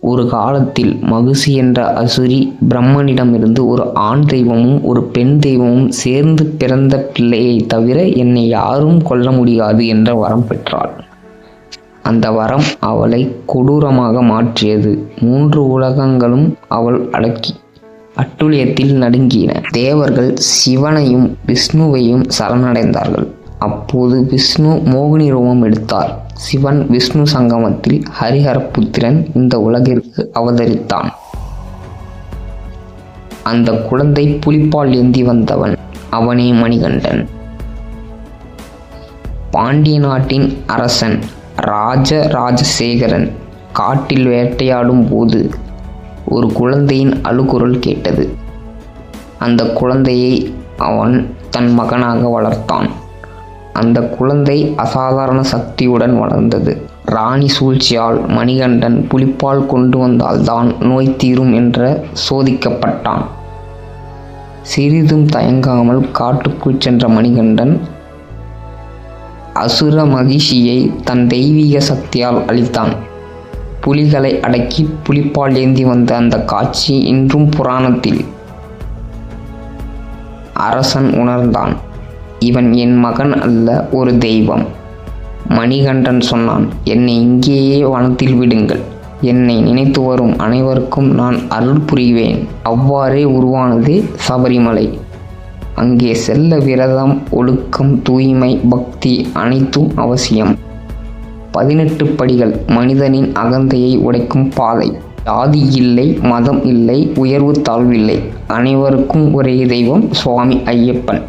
ஒரு காலத்தில் மகிஷி என்ற அசுரி பிரம்மனிடமிருந்து ஒரு ஆண் தெய்வமும் ஒரு பெண் தெய்வமும் சேர்ந்து பிறந்த பிள்ளையை தவிர என்னை யாரும் கொல்ல முடியாது என்ற வரம் பெற்றாள். அந்த வரம் அவளை கொடூரமாக மாற்றியது. 3 உலகங்களும் அவள் அடக்கி அட்டுழியத்தில் நடுங்கின. தேவர்கள் சிவனையும் விஷ்ணுவையும் சரணடைந்தார்கள். அப்போது விஷ்ணு மோகினி ரூபம் எடுத்தார். சிவன் விஷ்ணு சங்கமத்தில் ஹரிஹரபுத்திரன் இந்த உலகிற்கு அவதரித்தான். அந்த குழந்தை புலிப்பால் ஏந்தி வந்தவன். அவனே மணிகண்டன். பாண்டிய நாட்டின் அரசன் ராஜராஜசேகரன் காட்டில் வேட்டையாடும் போது ஒரு குழந்தையின் அழுகுரல் கேட்டது. அந்த குழந்தையை அவன் தன் மகனாக வளர்த்தான். அந்த குழந்தை அசாதாரண சக்தியுடன் வளர்ந்தது. ராணி சூழ்ச்சியால் மணிகண்டன் புலிப்பால் கொண்டு வந்தால்தான் நோய் தீரும் என்ற சோதிக்கப்பட்டான். சிறிதும் தயங்காமல் காட்டுக்குள் சென்ற மணிகண்டன் அசுர மகிஷியை தன் தெய்வீக சக்தியால் அழித்தான். புலிகளை அடக்கி புலிப்பால் ஏந்தி வந்த அந்த காட்சி இன்றும் புராணத்தில். அரசன் உணர்ந்தான், இவன் என் மகன் அல்ல, ஒரு தெய்வம். மணிகண்டன் சொன்னான், என்னை இங்கேயே வனத்தில் விடுங்கள். என்னை நினைத்து வரும் அனைவருக்கும் நான் அருள் புரிவேன். அவ்வாறே உருவானது சபரிமலை. அங்கே செல்ல விரதம், ஒழுக்கம், தூய்மை, பக்தி அனைத்தும் அவசியம். 18 படிகள் மனிதனின் அகந்தையை உடைக்கும் பாதை. ஜாதி இல்லை, மதம் இல்லை, உயர்வு தாழ்வில்லை. அனைவருக்கும் ஒரே தெய்வம், சுவாமி ஐயப்பன்.